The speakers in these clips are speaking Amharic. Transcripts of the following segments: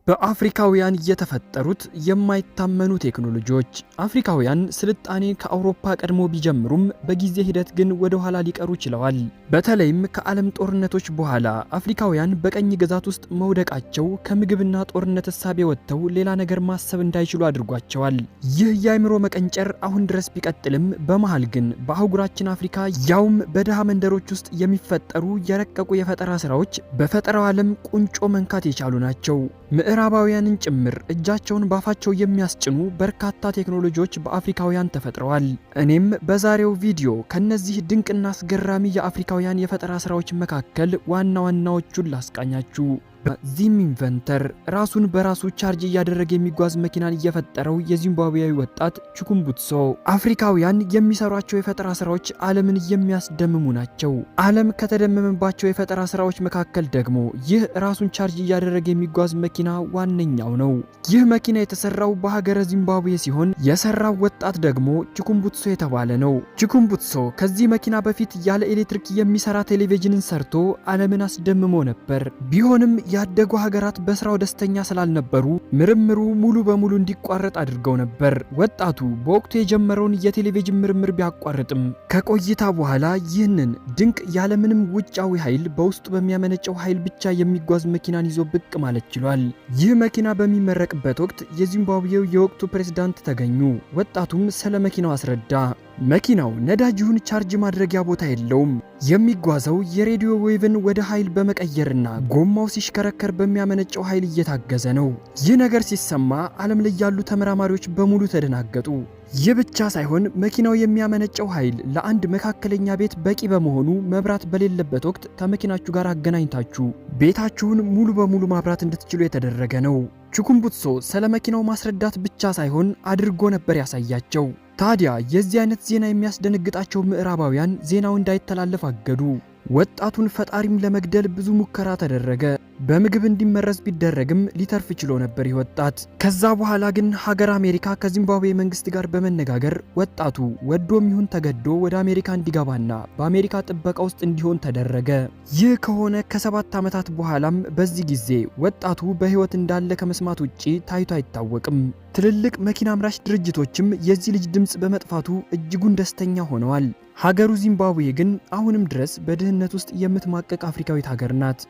በአፍሪካውያን የተፈጠሩት የማይታመኑ ቴክኖሎጂዎች። አፍሪካውያን ስልጣኔ ከአውሮፓ ቀድሞ ቢጀምሩም በጊዜ ሂደት ግን ወደ ኋላ ሊቀሩ ችለዋል። በተለይም ከዓለም ጦርነቶች በኋላ አፍሪካውያን በቀኝ ግዛት ውስጥ መውደቃቸው ከምግብና ጦርነት እሳቤ ወጥተው ሌላ ነገር ማሰብ እንዳይችሉ አድርጓቸዋል። ይህ የአእምሮ መቀንጨር አሁን ድረስ ቢቀጥልም በመሃል ግን በአህጉራችን አፍሪካ ያውም በደሃ መንደሮች ውስጥ የሚፈጠሩ የረቀቁ የፈጠራ ስራዎች በፈጠራው ዓለም ቁንጮ መንካት የቻሉ ናቸው። ምዕራባውያንን ጭምር እጃቸውን ባፋቸው የሚያስጭኑ በርካታ ቴክኖሎጂዎች በአፍሪካውያን ተፈጥረዋል። እኔም በዛሬው ቪዲዮ ከነዚህ ድንቅና አስገራሚ የአፍሪካውያን የፈጠራ ስራዎች መካከል ዋና ዋናዎቹን ላስቃኛችሁ። ዚም ኢንቨንተር ራሱን በራሱ ቻርጅ እያደረገ የሚጓዝ መኪናን እየፈጠረው የዚምባብዌያዊ ወጣት ቺኩምቡትሶ። አፍሪካውያን የሚሰሯቸው የፈጠራ ስራዎች ዓለምን የሚያስደምሙ ናቸው። ዓለም ከተደመመባቸው የፈጠራ ስራዎች መካከል ደግሞ ይህ ራሱን ቻርጅ እያደረገ የሚጓዝ መኪና ዋነኛው ነው። ይህ መኪና የተሰራው በሀገረ ዚምባብዌ ሲሆን የሰራው ወጣት ደግሞ ቺኩምቡትሶ የተባለ ነው። ቺኩምቡትሶ ከዚህ መኪና በፊት ያለ ኤሌክትሪክ የሚሰራ ቴሌቪዥንን ሰርቶ ዓለምን አስደምሞ ነበር። ቢሆንም ያደጉ ሀገራት በስራው ደስተኛ ስላልነበሩ ምርምሩ ሙሉ በሙሉ እንዲቋረጥ አድርገው ነበር። ወጣቱ በወቅቱ የጀመረውን የቴሌቪዥን ምርምር ቢያቋርጥም ከቆይታ በኋላ ይህንን ድንቅ ያለምንም ውጫዊ ኃይል በውስጡ በሚያመነጨው ኃይል ብቻ የሚጓዝ መኪናን ይዞ ብቅ ማለት ችሏል። ይህ መኪና በሚመረቅበት ወቅት የዚምባብዌው የወቅቱ ፕሬዝዳንት ተገኙ። ወጣቱም ስለ መኪናው አስረዳ። መኪናው ነዳጅ ይሁን ቻርጅ ማድረጊያ ቦታ የለውም። የሚጓዘው የሬዲዮ ዌቭን ወደ ኃይል በመቀየርና ጎማው ሲሽከረከር በሚያመነጨው ኃይል እየታገዘ ነው። ይህ ነገር ሲሰማ ዓለም ላይ ያሉ ተመራማሪዎች በሙሉ ተደናገጡ። ይህ ብቻ ሳይሆን መኪናው የሚያመነጨው ኃይል ለአንድ መካከለኛ ቤት በቂ በመሆኑ መብራት በሌለበት ወቅት ከመኪናችሁ ጋር አገናኝታችሁ ቤታችሁን ሙሉ በሙሉ ማብራት እንድትችሉ የተደረገ ነው። ቺኩምቡትሶ ስለ መኪናው ማስረዳት ብቻ ሳይሆን አድርጎ ነበር ያሳያቸው። ታዲያ የዚህ አይነት ዜና የሚያስደነግጣቸው ምዕራባውያን ዜናው እንዳይተላለፍ አገዱ። ወጣቱን ፈጣሪም ለመግደል ብዙ ሙከራ ተደረገ። በምግብ እንዲመረዝ ቢደረግም ሊተርፍ ችሎ ነበር ይወጣት። ከዛ በኋላ ግን ሀገር አሜሪካ ከዚምባብዌ መንግስት ጋር በመነጋገር ወጣቱ ወዶም ይሁን ተገዶ ወደ አሜሪካ እንዲገባና በአሜሪካ ጥበቃ ውስጥ እንዲሆን ተደረገ። ይህ ከሆነ ከ7 ዓመታት በኋላም በዚህ ጊዜ ወጣቱ በህይወት እንዳለ ከመስማት ውጪ ታይቶ አይታወቅም። ትልልቅ መኪና አምራች ድርጅቶችም የዚህ ልጅ ድምጽ በመጥፋቱ እጅጉን ደስተኛ ሆነዋል። ሀገሩ ዚምባብዌ ግን አሁንም ድረስ በድህነት ውስጥ የምትማቀቅ አፍሪካዊት ሀገር ናት።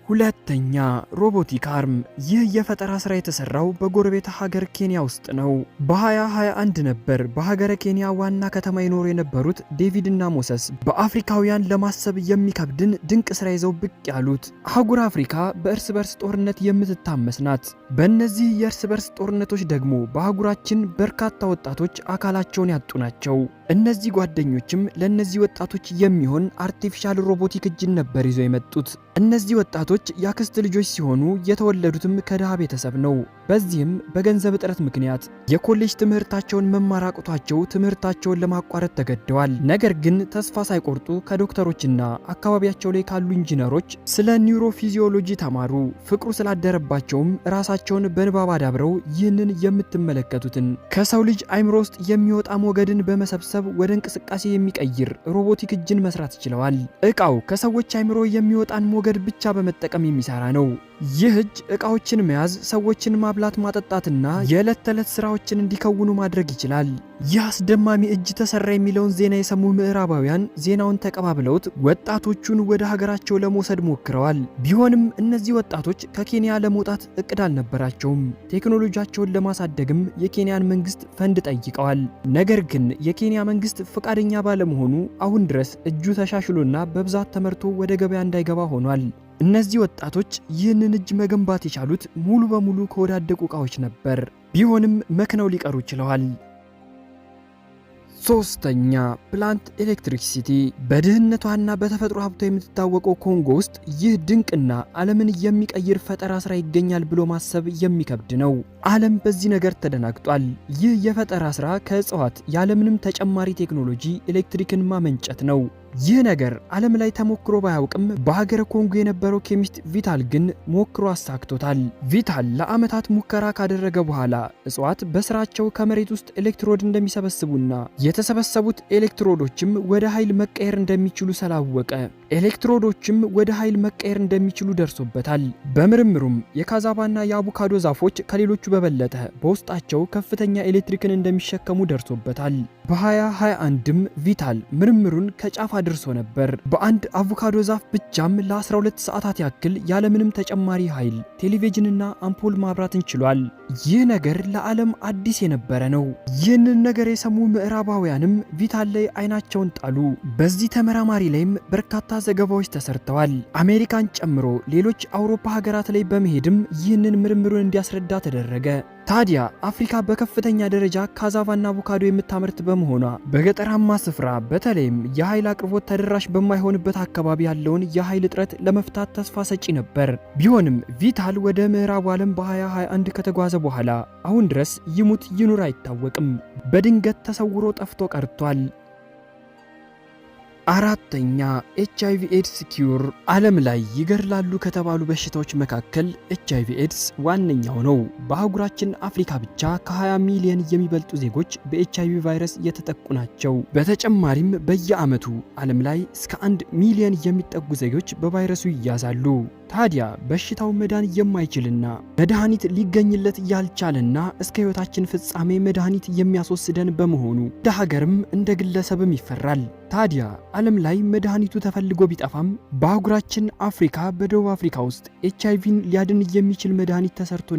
ሁለተኛ ሮቦቲክ አርም። ይህ የፈጠራ ስራ የተሰራው በጎረቤት ሀገር ኬንያ ውስጥ ነው። በ2021 ነበር በሀገረ ኬንያ ዋና ከተማ ይኖሩ የነበሩት ዴቪድ እና ሞሰስ በአፍሪካውያን ለማሰብ የሚከብድን ድንቅ ስራ ይዘው ብቅ ያሉት። አህጉር አፍሪካ በእርስ በርስ ጦርነት የምትታመስ ናት። በእነዚህ የእርስ በርስ ጦርነቶች ደግሞ በአህጉራችን በርካታ ወጣቶች አካላቸውን ያጡ ናቸው። እነዚህ ጓደኞችም ለእነዚህ ወጣቶች የሚሆን አርቲፊሻል ሮቦቲክ እጅን ነበር ይዘው የመጡት። እነዚህ ወጣቶች ያክስት ልጆች ሲሆኑ የተወለዱትም ከድሃ ቤተሰብ ነው። በዚህም በገንዘብ እጥረት ምክንያት የኮሌጅ ትምህርታቸውን መማር አቅቷቸው ትምህርታቸውን ለማቋረጥ ተገደዋል። ነገር ግን ተስፋ ሳይቆርጡ ከዶክተሮችና አካባቢያቸው ላይ ካሉ ኢንጂነሮች ስለ ኒውሮፊዚዮሎጂ ተማሩ። ፍቅሩ ስላደረባቸውም ራሳቸውን በንባብ አዳብረው ይህንን የምትመለከቱትን ከሰው ልጅ አይምሮ ውስጥ የሚወጣ ሞገድን በመሰብሰብ ወደ እንቅስቃሴ የሚቀይር ሮቦቲክ እጅን መስራት ችለዋል። እቃው ከሰዎች አይምሮ የሚወጣን ሞገድ ብቻ በመጠቀም የሚሰራ ነው። ይህ እጅ እቃዎችን መያዝ፣ ሰዎችን ማብላት፣ ማጠጣትና የዕለት ተዕለት ስራዎችን እንዲከውኑ ማድረግ ይችላል። ይህ አስደማሚ እጅ ተሰራ የሚለውን ዜና የሰሙ ምዕራባውያን ዜናውን ተቀባብለውት ወጣቶቹን ወደ ሀገራቸው ለመውሰድ ሞክረዋል። ቢሆንም እነዚህ ወጣቶች ከኬንያ ለመውጣት እቅድ አልነበራቸውም። ቴክኖሎጂያቸውን ለማሳደግም የኬንያን መንግስት ፈንድ ጠይቀዋል። ነገር ግን የኬንያ መንግስት ፈቃደኛ ባለመሆኑ አሁን ድረስ እጁ ተሻሽሎና በብዛት ተመርቶ ወደ ገበያ እንዳይገባ ሆኗል። እነዚህ ወጣቶች ይህንን እጅ መገንባት የቻሉት ሙሉ በሙሉ ከወዳደቁ ዕቃዎች ነበር። ቢሆንም መክነው ሊቀሩ ችለዋል። ሶስተኛ ፕላንት ኤሌክትሪክሲቲ። በድህነቷና በተፈጥሮ ሀብቷ የምትታወቀው ኮንጎ ውስጥ ይህ ድንቅና ዓለምን የሚቀይር ፈጠራ ስራ ይገኛል ብሎ ማሰብ የሚከብድ ነው። ዓለም በዚህ ነገር ተደናግጧል። ይህ የፈጠራ ስራ ከእጽዋት ያለምንም ተጨማሪ ቴክኖሎጂ ኤሌክትሪክን ማመንጨት ነው። ይህ ነገር ዓለም ላይ ተሞክሮ ባያውቅም በሀገረ ኮንጎ የነበረው ኬሚስት ቪታል ግን ሞክሮ አሳክቶታል። ቪታል ለዓመታት ሙከራ ካደረገ በኋላ እጽዋት በስራቸው ከመሬት ውስጥ ኤሌክትሮድ እንደሚሰበስቡና የተሰበሰቡት ኤሌክትሮዶችም ወደ ኃይል መቀየር እንደሚችሉ ስላወቀ ኤሌክትሮዶችም ወደ ኃይል መቀየር እንደሚችሉ ደርሶበታል። በምርምሩም የካዛባና የአቮካዶ ዛፎች ከሌሎቹ በበለጠ በውስጣቸው ከፍተኛ ኤሌክትሪክን እንደሚሸከሙ ደርሶበታል። በ2021ም ቪታል ምርምሩን ከጫፍ አድርሶ ነበር። በአንድ አቮካዶ ዛፍ ብቻም ለ12 ሰዓታት ያክል ያለምንም ተጨማሪ ኃይል ቴሌቪዥንና አምፖል ማብራትን ችሏል። ይህ ነገር ለዓለም አዲስ የነበረ ነው። ይህንን ነገር የሰሙ ምዕራባውያንም ቪታል ላይ አይናቸውን ጣሉ። በዚህ ተመራማሪ ላይም በርካታ ዘገባዎች ተሰርተዋል። አሜሪካን ጨምሮ ሌሎች አውሮፓ ሀገራት ላይ በመሄድም ይህንን ምርምሩን እንዲያስረዳ ተደረገ። ታዲያ አፍሪካ በከፍተኛ ደረጃ ካዛቫና አቮካዶ የምታመርት በመሆኗ በገጠራማ ስፍራ በተለይም የኃይል አቅርቦት ተደራሽ በማይሆንበት አካባቢ ያለውን የኃይል እጥረት ለመፍታት ተስፋ ሰጪ ነበር። ቢሆንም ቪታል ወደ ምዕራቡ ዓለም በ2021 ከተጓዘ በኋላ አሁን ድረስ ይሙት ይኑር አይታወቅም። በድንገት ተሰውሮ ጠፍቶ ቀርቷል። አራተኛ ኤችአይቪ ኤድስ ኪዩር። ዓለም ላይ ይገድላሉ ከተባሉ በሽታዎች መካከል ኤችአይቪ ኤድስ ዋነኛው ነው። በአህጉራችን አፍሪካ ብቻ ከ20 ሚሊዮን የሚበልጡ ዜጎች በኤችአይቪ ቫይረስ የተጠቁ ናቸው። በተጨማሪም በየዓመቱ ዓለም ላይ እስከ 1 ሚሊዮን የሚጠጉ ዜጎች በቫይረሱ ይያዛሉ። ታዲያ በሽታው መዳን የማይችልና መድኃኒት ሊገኝለት ያልቻለና እስከ ሕይወታችን ፍጻሜ መድኃኒት የሚያስወስደን በመሆኑ እንደ ሀገርም እንደ ግለሰብም ይፈራል። ታዲያ ዓለም ላይ መድኃኒቱ ተፈልጎ ቢጠፋም በአህጉራችን አፍሪካ በደቡብ አፍሪካ ውስጥ ኤችአይቪን ሊያድን የሚችል መድኃኒት ተሰርቶ